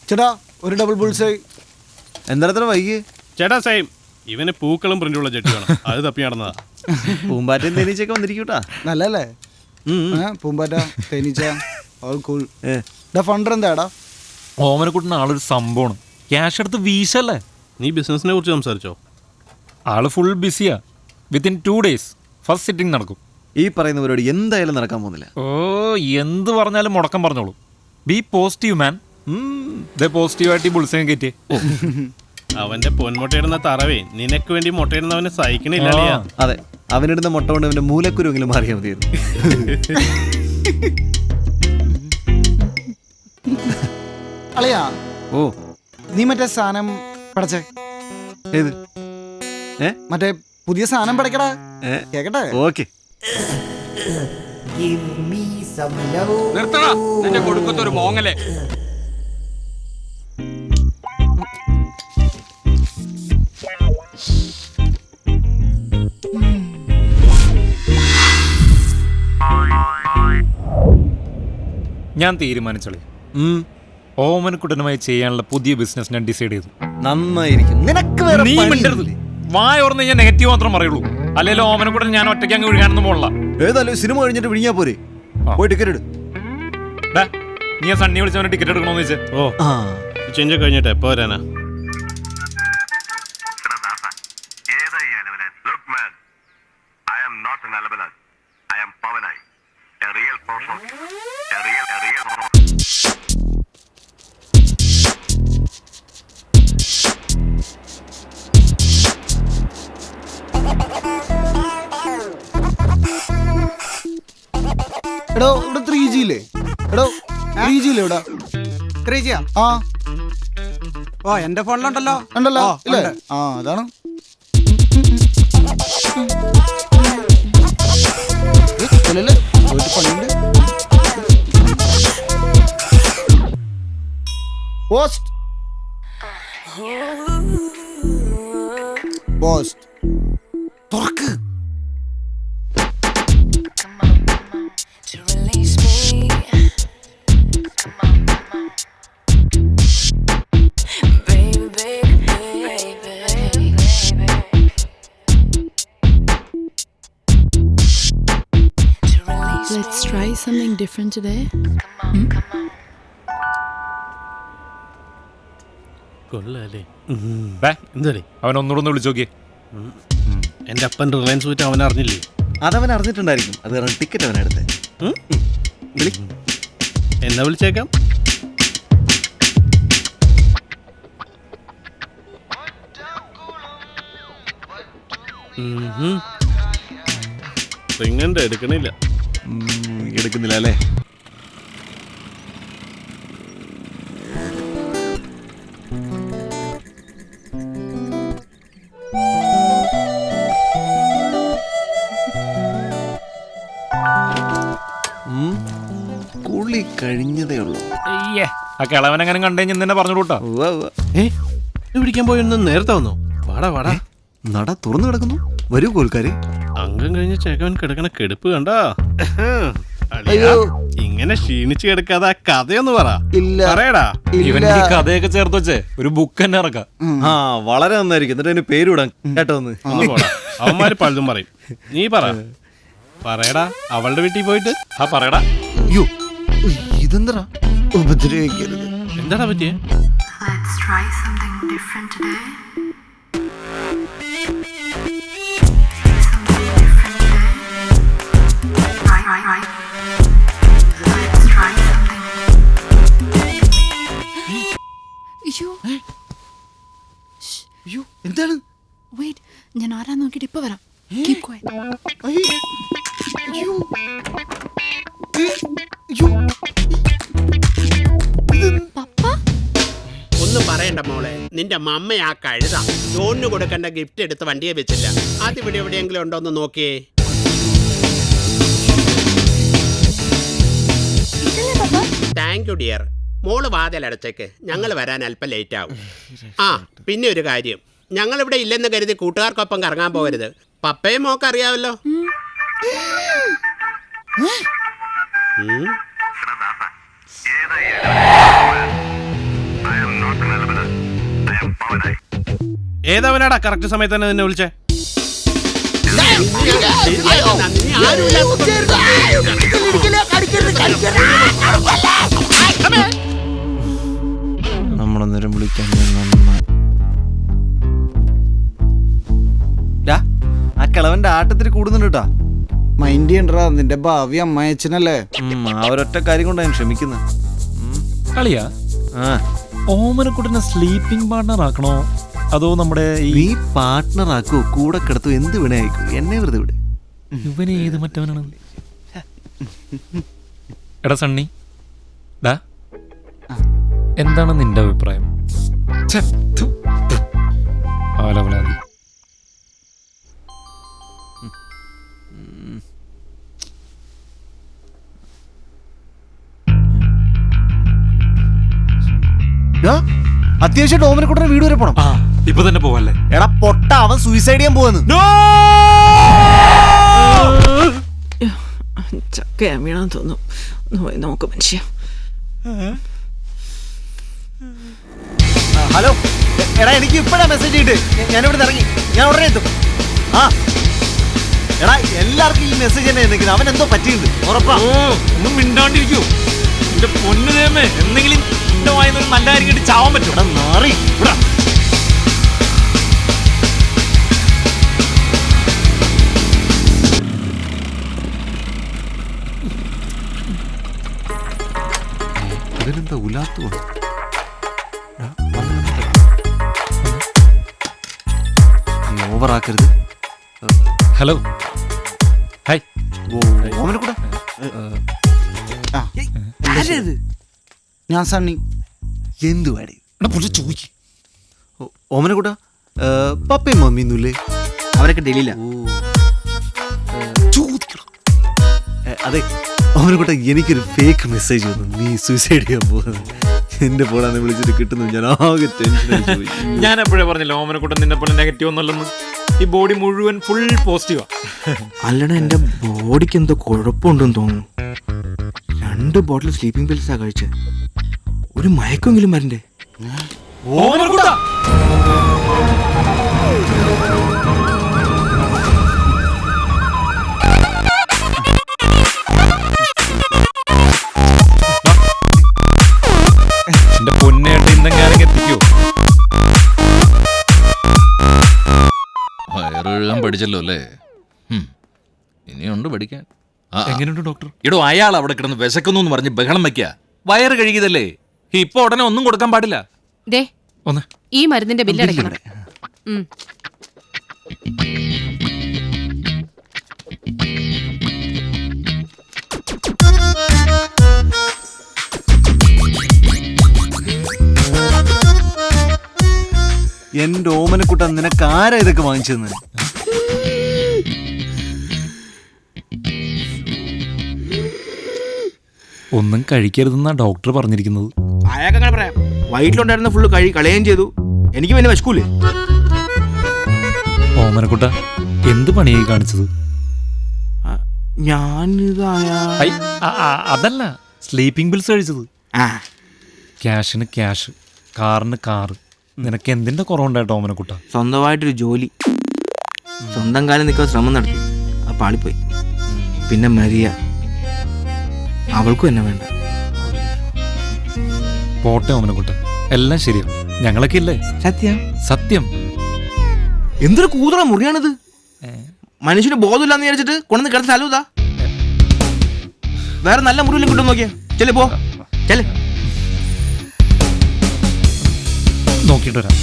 ചേട്ടാ ഒരു double bullseye. എന്താ വൈകി ചേട്ടാ സെയിം. ഇവന് പൂക്കളും പ്രിന്റുള്ള ചെട്ടി വേണം. അത് തപ്പി നടന്നതാ. പൂമ്പാറ്റയും തേനീച്ചയൊക്കെ വന്നിരിക്കൂട്ടാ. നല്ലല്ലേ പൂമ്പാറ്റ തേനീച്ച ഓൾ കൂൾ. ഫണ്ടർ എന്താടാ? ഓമനക്കുട്ടൻ ആളൊരു സംഭവമാണ്. ക്യാഷ് എടുത്ത് വീശല്ലേ. നീ ബിസിനസിനെ കുറിച്ച് സംസാരിച്ചോ? ആള് ഫുൾ ബിസിയാ. വിത്തിൻ 2 days ഫസ്റ്റ് സിറ്റിംഗ് നടക്കും. ഈ പറയുന്ന പരിപാടി എന്തായാലും നടക്കാൻ പോകുന്നില്ല. ഓ എന്ത് പറഞ്ഞാലും മുടക്കം പറഞ്ഞോളൂ. B positive man. പോസിറ്റീവായിട്ട് ഈ ബുൾസൈൻ കയറ്റി. അവന്റെ പൊന്മുട്ടയിടുന്ന തറവേ നിനക്ക് വേണ്ടി മുട്ടയിടുന്നവനെ സഹിക്കണില്ല. അതെ, അവനിടുന്ന മുട്ട കൊണ്ട് അവന്റെ മൂലക്കുരുവെങ്കിലും മാറിയാൽ മതിയായിരുന്നു. അളിയാ ഓ നീ മറ്റേ സാധനം പടച്ചേ. ഏത്? മറ്റേ പുതിയ സാധനം പടക്കടാ. കേക്കട്ടെ? ഓക്കെ. നിർത്തടാ നിന്റെ കൊടുക്കത്തൊരു മോങ്ങലെ. ഞാൻ തീരുമാനിച്ചോളി. ഓമനക്കുട്ടനുമായി ചെയ്യാനുള്ള പുതിയ ബിസിനസ് ഞാൻ ഡിസൈഡ് ചെയ്തു. നന്നായിരിക്കും. നിനക്ക് വേറെ നീ പണിയൊന്നുമില്ലേ? മിണ്ടരുത്. വായ ഓർന്ന് ഞാൻ നെഗറ്റീവ് മാത്രം പറയുള്ളൂ. അല്ലെങ്കിൽ ഓമനക്കുട്ടൻ ഞാൻ ഒറ്റയ്ക്ക് അങ്ങ് വിഴുകാനൊന്നും പോകണ്ട. ഏതായാലും സിനിമ കഴിഞ്ഞിട്ട് വിഴിഞ്ഞാ പോരെ. പോയി ടിക്കറ്റ് എടു. നീ സണ്ണി വിളിച്ചവനെ ടിക്കറ്റ് എടുക്കണോന്ന് വെച്ച്. ഓ ചേഞ്ച് കഴിഞ്ഞിട്ട് എപ്പോ വരാനാ? എടോ ഇവിടെ 3G ഇല്ലേ? എടോ 3G ഇല്ലേ ഇവിടെ? 3G ആ ഓ എന്റെ ഫോണിലുണ്ടല്ലോ. ഉണ്ടല്ലോ ഇല്ലേ? ആ അതാണ്. പണിയുണ്ട്. പോസ്റ്റ് പോസ്റ്റ് തുറക്ക്. To release me, come on, baby, baby, baby, to release me. Let's try something different today. Come on. കൊള്ളാല്ലേ? എന്താ അവൻ ഒന്നുകൂടെ വിളിച്ചു നോക്കിയേ. എന്റെ അപ്പൻ റിലയൻസ് പോയിട്ട് അവൻ അറിഞ്ഞില്ലേ? അതവൻ അറിഞ്ഞിട്ടുണ്ടായിരിക്കും. അത് കാരണം ടിക്കറ്റ് അവനെടുത്തേ. എന്നാ വിളിച്ചേക്കാം. റിങ്ങന്റെ എടുക്കണില്ല. എടുക്കുന്നില്ല അല്ലേ? കുളി കഴിഞ്ഞതേ ഉള്ളൂ. ആ കിളവനെങ്ങനെ കണ്ടുകഴിഞ്ഞ് തന്നെ പറഞ്ഞു കൂട്ടാ. പിടിക്കാൻ പോയൊന്നും നേരത്തെ വന്നോ? വാടാ വാടാ. നട തുറന്നു കിടക്കുന്നു. വരൂ കോൽക്കാര്. അംഗം കഴിഞ്ഞ ചേക്കവൻ കിടക്കണ കെടുപ്പ് കണ്ടാ. ഇങ്ങനെ ക്ഷീണിച്ച് കിടക്കാതെ കഥയൊന്ന് പറയടാ. ഇവന്റെ ഈ കഥയൊക്കെ ചേർത്ത് വെച്ചേ ഒരു ബുക്ക് തന്നെ ഇറക്കാം. ആ വളരെ നന്നായിരിക്കും. എന്നിട്ട് അതിന് പേരിടാൻ കേട്ടോ. ഒന്ന് അവന്മാര് പലതും പറയും. നീ പറയടാ. അവളുടെ വീട്ടിൽ പോയിട്ട് പറയടാ. അയ്യോ ഇതെന്താ ഉപദ്രവിക്കരുത്. എന്താടാ പറ്റിയേ? Let's try something different today. Something different today. Right. Let's try something. അയ്യോ എന്താണ്? Wait, ഞാൻ ആരാ നോക്കിയിട്ട് ഇപ്പൊ വരാം. Keep quiet. അയ്യോ പപ്പ ഒന്നും പറയണ്ട മോളെ. നിന്റെ മമ്മ ആ കഴുത ജോണിന് കൊടുക്കേണ്ട ഗിഫ്റ്റ് എടുത്ത് വണ്ടിയെ വെച്ചില്ല. അത് ഇവിടെ എവിടെയെങ്കിലും ഉണ്ടോ എന്ന് നോക്കിയേ. Thank you dear. മോള് വാതിലടച്ചേക്ക്. ഞങ്ങൾ വരാൻ അല്പം ലേറ്റ് ആവും. ആ പിന്നെ ഒരു കാര്യം, ഞങ്ങൾ ഇവിടെ ഇല്ലെന്ന് കരുതി കൂട്ടുകാർക്കൊപ്പം കറങ്ങാൻ പോകരുത്. പപ്പയും മോക്ക് അറിയാമല്ലോ. ഏതവനാടാ കറക്റ്റ് സമയത്ത് തന്നെ നിന്നെ വിളിച്ചേ? നമ്മളന്നേരം വിളിക്കാൻ ആ കിളവന്റെ ആട്ടത്തിൽ കൂടുന്നുണ്ട് കേട്ടാ. മൈൻഡ് ചെയ്യണ്ടാ, നിന്റെ ഭാവി അമ്മായച്ചനല്ലേ. ആ ഒരൊറ്റ കാര്യം കൊണ്ടാണ് ഞാൻ ക്ഷമിക്കുന്നത്. കളിയാ ഓമനക്കുട്ടനെ സ്ലീപ്പിംഗ് പാർട്ണർ ആക്കണോ അതോ നമ്മുടെ നീ പാർട്ട്ണർ ആക്കോ, കൂടെ കിടത്തോ, എന്ത് വേണേ ആയിക്കോ, എന്നെ വെറുതെ വിട്. ഇവന് ഏത് മറ്റവനാണ്? എടാ സണ്ണി, ഡാ എന്താണ് നിന്റെ അഭിപ്രായം? ആലവലാതി. അത്യാവശ്യം ഓമനക്കുട്ടനെ വീട് വരെ പോണം. ഇപ്പൊ തന്നെ പോവല്ലേ? എടാ പൊട്ട, അവൻ സൂയിസൈഡ് ചെയ്യാൻ പോവാന്ന്. ചക്കയാ വീണാന്ന് തോന്നുന്നു. പോയി നോക്ക് മനുഷ്യ. ഹലോ എടാ, എനിക്ക് ഇപ്പഴാ മെസ്സേജ് ഇട്ട് ഞാനിവിടെ ഇറങ്ങി, ഞാൻ ഉടനെ എത്തും. ആ എടാ, എല്ലാവർക്കും ഈ മെസ്സേജ് തന്നെ നിൽക്കുന്നത്. അവൻ എന്തോ പറ്റിയിട്ടുണ്ട് ഉറപ്പാ. ഒന്നും മിണ്ടാണ്ടിരിക്കൂ. എന്റെ പൊന്നു ദേമേ, എന്തെങ്കിലും എന്റെ വായനൊരു നല്ല കാര്യം ചാവാൻ പറ്റും. എടാ മാറി ഇവിടെ. ഇവരെന്താ ഉലാത്തു? ഓവറാക്കരുത്. Hello, hi. ഓമനക്കുട്ട, ഞാൻ സണ്ണി. എന്തു വേടി ചോദിക്കും. ഓമനക്കുട്ട, പപ്പയും മമ്മിയൊന്നുമില്ലേ? അവരൊക്കെ ഡൽഹിയില. അതെ ഓമനക്കുട്ട, എനിക്കൊരു ഫേക്ക് മെസ്സേജ് വന്നു, നീ സൂയിസൈഡ് ചെയ്യാൻ പോകുന്നത്. എന്റെ ഫോണാന്ന് വിളിച്ചിട്ട് കിട്ടുന്നു. ഞാൻ ആകെ ടെൻഷൻ. ഞാൻ എപ്പോഴേ പറഞ്ഞില്ല ഓമനക്കുട്ടൻ നിന്നെ പോലെ നെഗറ്റീവ് ഒന്നുമല്ലെന്ന്. ഈ ബോഡി മുഴുവൻ ഫുൾ പോസിറ്റീവാ. അല്ലടാ, എന്റെ ബോഡിക്ക് എന്തോ കുഴപ്പമുണ്ടെന്ന് തോന്നുന്നു. 2 ബോട്ടിൽ സ്ലീപ്പിംഗ് പിൽസാ കഴിച്ചത്. ഒരു മയക്കെങ്കിലും വരണ്ടേ? ഓമനക്കുട്ട, എന്റെ പൊന്നേട്ട് ഇന്നെങ്ങാനും എത്തിക്കോ? വയറെഴുകാൻ പഠിച്ചല്ലോ അല്ലേ? ഇനിയുണ്ട് പഠിക്കാൻ. എങ്ങനെയുണ്ട് ഡോക്ടർ? ഇടോ, അയാൾ അവിടെ കിടന്ന് വിശക്കുന്നു എന്ന് പറഞ്ഞ് ബഹളം വെക്കുക. വയറ് കഴുകിയതല്ലേ, ഇപ്പൊ ഉടനെ ഒന്നും കൊടുക്കാൻ പാടില്ല. ദേ ഒന്ന് ഈ മരുന്നിന്റെ ബില്ല് അടയ്ക്കണം. എന്റെ ഓമനക്കുട്ട, നിനക്ക് ആരാ ഇതൊക്കെ വാങ്ങിച്ചെന്ന്? ഒന്നും കഴിക്കരുതെന്നാ ഡോക്ടർ പറഞ്ഞിരിക്കുന്നത്. അയാൾക്ക് അങ്ങനെ പറയാം. വയറ്റിലുണ്ടായിരുന്ന ഫുള്ള് കളയുകയും ചെയ്തു. എനിക്ക് പിന്നെ വിശക്കൂലേ? ഓമനക്കുട്ട, എന്ത് പണിയായി കാണിച്ചത്? അതല്ല, സ്ലീപ്പിംഗ് പിൽസ് കഴിച്ചത്. ക്യാഷിന് ക്യാഷ്, കാറിന് കാറ്. നിനക്ക് എന്തിന്റെ കുറവുണ്ടായിട്ടോ ഓമനക്കുട്ട? സ്വന്തമായിട്ടൊരു ജോലി, സ്വന്തം കാലം നിൽക്കാൻ ശ്രമം നടത്തി, അത് പാളിപ്പോയി. പിന്നെ മരിയ, അവൾക്കും എന്നെ വേണ്ട. പോട്ടെ ഓമനക്കുട്ട, എല്ലാം ശരിയാവും. ഞങ്ങളൊക്കെ ഇല്ലേ? സത്യം സത്യം. എന്തൊരു കൂതറ മുറിയാണിത്. മനുഷ്യന് ബോധമില്ലാന്ന് വിചാരിച്ചിട്ട് കൊണ്ടുവന്ന് കിടന്ന സ്ഥലം ഇതാ. വേറെ നല്ല മുറിയിലും കിട്ടും നോക്കിയാ. ചെല്ലേ പോ, ചെല്ലേ. നോക്കിയിട്ട് വരാം.